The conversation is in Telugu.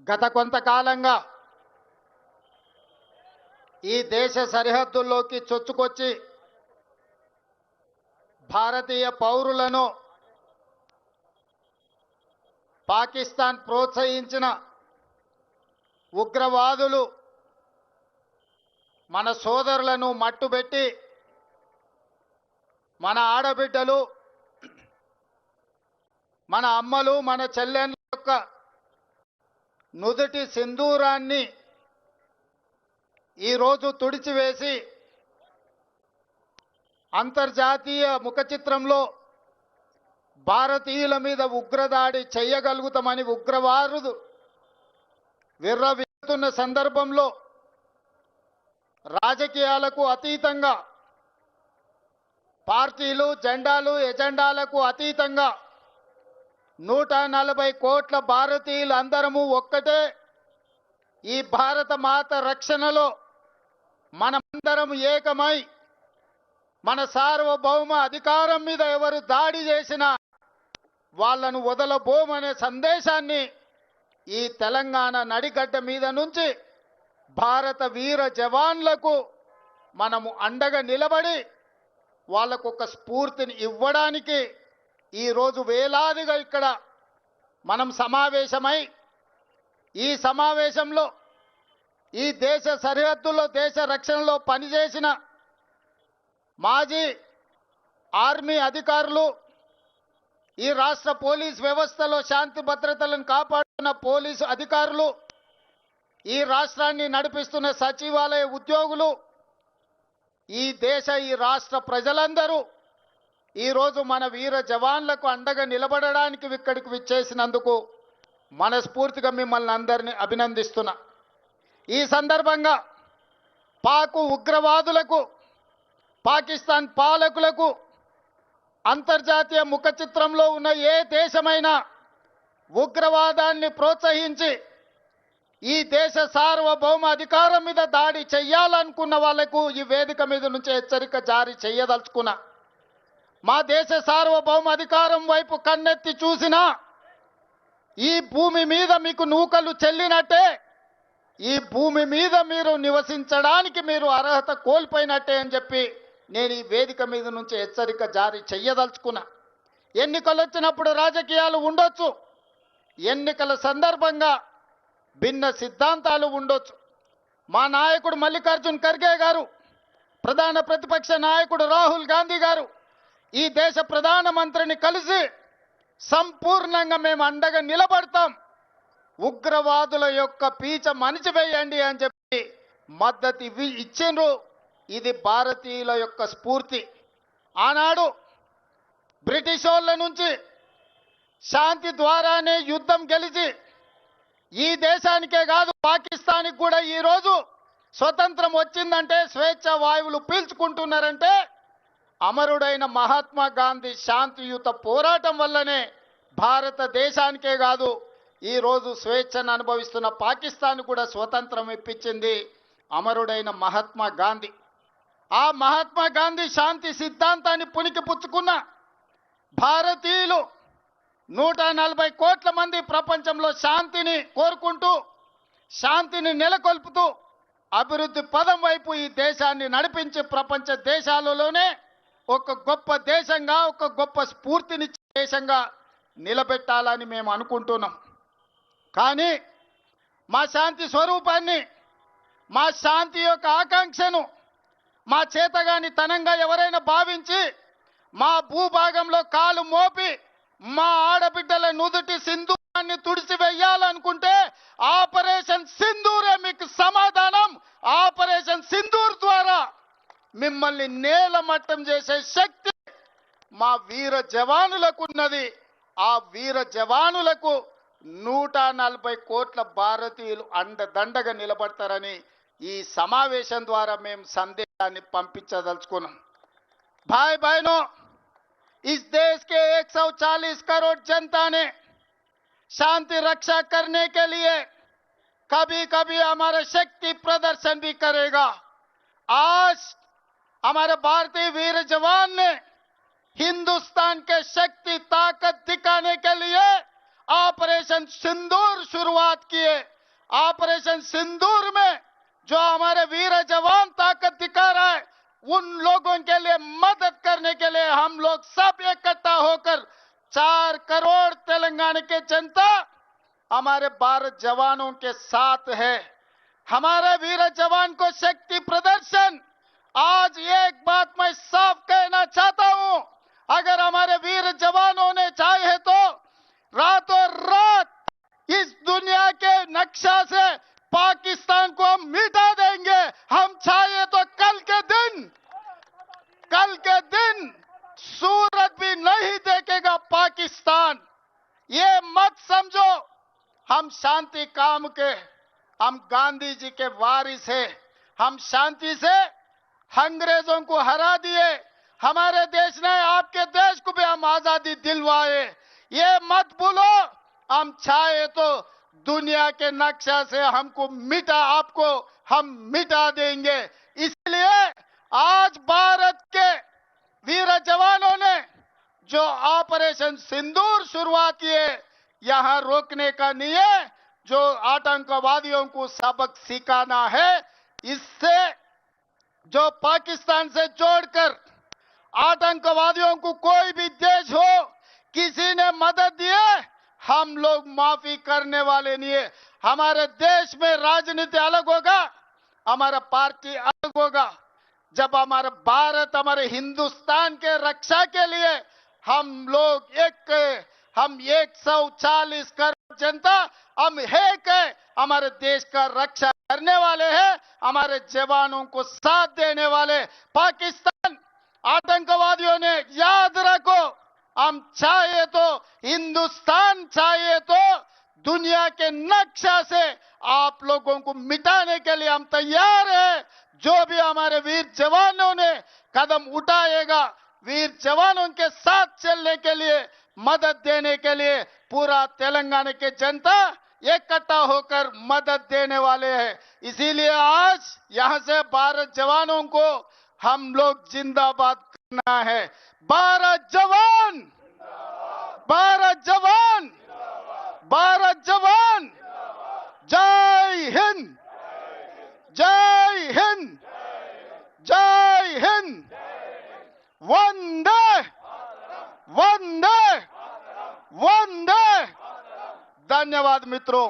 గత కొంతకాలంగా ఈ దేశ సరిహద్దుల్లోకి చొచ్చుకొచ్చి భారతీయ పౌరులను పాకిస్తాన్ ప్రోత్సహించిన ఉగ్రవాదులు మన సోదరులను మట్టుబెట్టి మన ఆడబిడ్డలు, మన అమ్మలు, మన చెల్లెళ్ళ యొక్క నుదుటి సింధూరాన్ని ఈరోజు తుడిచివేసి అంతర్జాతీయ ముఖ చిత్రంలో భారతీయుల మీద ఉగ్రదాడి చేయగలుగుతామని ఉగ్రవాదులు విర్రవీగుతున్న సందర్భంలో రాజకీయాలకు అతీతంగా, పార్టీలు, జెండాలు, ఎజెండాలకు అతీతంగా 140 కోట్ల భారతీయులు అందరము ఒక్కటే. ఈ భారత మాత రక్షణలో మనమందరం ఏకమై మన సార్వభౌమ అధికారం మీద ఎవరు దాడి చేసినా వాళ్ళను వదలబోమనే సందేశాన్ని ఈ తెలంగాణ నడిగడ్డ మీద నుంచి భారత వీర జవాన్లకు మనము అండగా నిలబడి వాళ్ళకు ఒక స్ఫూర్తిని ఇవ్వడానికి ఈరోజు వేలాదిగా ఇక్కడ మనం సమావేశమై, ఈ సమావేశంలో ఈ దేశ సరిహద్దుల్లో దేశ రక్షణలో పనిచేసిన మాజీ ఆర్మీ అధికారులు, ఈ రాష్ట్ర పోలీస్ వ్యవస్థలో శాంతి భద్రతలను కాపాడుతున్న పోలీసు అధికారులు, ఈ రాష్ట్రాన్ని నడిపిస్తున్న సచివాలయ ఉద్యోగులు, ఈ రాష్ట్ర ప్రజలందరూ ఈరోజు మన వీర జవాన్లకు అండగా నిలబడడానికి ఇక్కడికి విచ్చేసినందుకు మనస్ఫూర్తిగా మిమ్మల్ని అందరినీ అభినందిస్తున్నా. ఈ సందర్భంగా పాక్ ఉగ్రవాదులకు, పాకిస్తాన్ పాలకులకు అంతర్జాతీయ ముఖ చిత్రంలో ఉన్న ఏ దేశమైనా ఉగ్రవాదాన్ని ప్రోత్సహించి ఈ దేశ సార్వభౌమ అధికారం మీద దాడి చెయ్యాలనుకున్న వాళ్లకు ఈ వేదిక మీద నుంచి హెచ్చరిక జారీ చేయదలుచుకున్నా. మా దేశ సార్వభౌమ అధికారం వైపు కన్నెత్తి చూసినా ఈ భూమి మీద మీకు నూకలు చెల్లినట్టే, ఈ భూమి మీద మీరు నివసించడానికి మీరు అర్హత కోల్పోయినట్టే అని చెప్పి నేను ఈ వేదిక మీద నుంచి హెచ్చరిక జారీ చెయ్యదలుచుకున్నా. ఎన్నికలు వచ్చినప్పుడు రాజకీయాలు ఉండొచ్చు, ఎన్నికల సందర్భంగా భిన్న సిద్ధాంతాలు ఉండొచ్చు. మా నాయకుడు మల్లికార్జున్ ఖర్గే గారు, ప్రధాన ప్రతిపక్ష నాయకుడు రాహుల్ గాంధీ గారు ఈ దేశ ప్రధానమంత్రిని కలిసి సంపూర్ణంగా మేము అండగా నిలబడతాం, ఉగ్రవాదుల యొక్క పీచ మణిచివేయండి అని చెప్పి మద్దతు ఇచ్చిండ్రు. ఇది భారతీయుల యొక్క స్ఫూర్తి. ఆనాడు బ్రిటిష్ వాళ్ళ నుంచి శాంతి ద్వారానే యుద్ధం గెలిచి ఈ దేశానికే కాదు పాకిస్తాన్కి కూడా ఈరోజు స్వతంత్రం వచ్చిందంటే, స్వేచ్ఛ వాయువులు పీల్చుకుంటున్నారంటే అమరుడైన మహాత్మా గాంధీ శాంతియుత పోరాటం వల్లనే భారతదేశానికే కాదు ఈరోజు స్వేచ్ఛను అనుభవిస్తున్న పాకిస్తాన్ కూడా స్వతంత్రం ఇప్పించింది అమరుడైన మహాత్మా గాంధీ. ఆ మహాత్మా గాంధీ శాంతి సిద్ధాంతాన్ని పుణికిపుచ్చుకున్న భారతీయులు 140 కోట్ల మంది ప్రపంచంలో శాంతిని కోరుకుంటూ, శాంతిని నెలకొల్పుతూ అభివృద్ధి పదం వైపు ఈ దేశాన్ని నడిపించి ప్రపంచ దేశాలలోనే ఒక గొప్ప దేశంగా, ఒక గొప్ప స్ఫూర్తినిచ్చే దేశంగా నిలబెట్టాలని మేము అనుకుంటున్నాం. కానీ మా శాంతి స్వరూపాన్ని, మా శాంతి యొక్క ఆకాంక్షను మా చేతగాని తనంగా ఎవరైనా భావించి మా భూభాగంలో కాలు మోపి మా ఆడబిడ్డల నుదుటి సింధూరాన్ని తుడిచివేయాలనుకుంటే ఆపరేషన్ సింధూరే మీకు సమాధానం. ఆపరేషన్ సింధూర్ ద్వారా మిమ్మల్ని నేలమట్టం చేసే శక్తి మా వీర జవానులకు ఉన్నది. ఆ వీర జవానులకు 140 కోట్ల భారతీయులు అండదండగా నిలబడతారని ఈ సమావేశం ద్వారా మేము సందేశాన్ని పంపించదలుచుకున్నాం. भाई बहनों, इस देश के 140 करोड़ जनता ने शांति रक्षा करने के लिए कभी कभी हमारा शक्ति प्रदर्शन भी करेगा. आज हमारे भारतीय वीर जवान ने हिंदुस्तान के शक्ति ताकत दिखाने के लिए ऑपरेशन सिंदूर शुरुआत किए। ऑपरेशन सिंदूर में जो हमारे वीर जवान ताकत दिखा रहा है, उन लोगों के लिए मदद करने के लिए हम लोग सब इकट्ठा होकर 4 करोड़ तेलंगाना के जनता हमारे भारत जवानों के साथ है। हमारे वीर जवान को शक्ति प्रदर्शन। आज एक बात मैं साफ कहना चाहता हूं, अगर हमारे वीर जवानों ने चाहे तो रातों रात इस दुनिया के नक्शा से पाकिस्तान को हम मिटा देंगे। हम चाहे तो कल के दिन सूरत भी नहीं देखेगा पाकिस्तान। ये मत समझो हम शांति काम के, हम गांधी जी के वारिस हैं। हम शांति से अंग्रेजों को हरा दिए। हमारे देश ने आपके देश को भी हम आजादी दिलवाए। ये मत भूलो, हम चाहे तो दुनिया के नक्शा से आपको हम मिटा देंगे। इसलिए आज भारत के वीर जवानों ने जो ऑपरेशन सिंदूर शुरुआत किए, यहां रोकने का नहीं है, जो आतंकवादियों को सबक सिखाना है। इससे जो पाकिस्तान से जोड़कर आतंकवादियों को कोई भी देश हो, किसी ने मदद दिए, हम लोग माफी करने वाले नहीं है। हमारे देश में राजनीति अलग होगा, हमारा पार्टी अलग होगा। जब हमारा भारत, हमारे हिंदुस्तान के रक्षा के लिए हम 140 करोड़ जनता हम एक है, हमारे देश का रक्षा करने वाले हैं, हमारे जवानों को साथ देने वाले। पाकिस्तान आतंकवादियों ने याद रखो, हम चाहे तो हिंदुस्तान चाहे तो दुनिया के नक्शा से आप लोगों को मिटाने के लिए हम तैयार हैं। जो भी हमारे वीर जवानों ने कदम उठाएगा, वीर जवानों के साथ चलने के लिए, मदद देने के लिए पूरा तेलंगाना के जनता इकट्ठा होकर मदद देने वाले हैं। इसीलिए आज यहां से भारत जवानों को हम लोग जिंदाबाद करना है। भारत जवान, भारत जवान, भारत जवान, जय हिंद, जय हिंद, जय हिंद, वंदे वंदे वंदे। धन्यवाद मित्रों।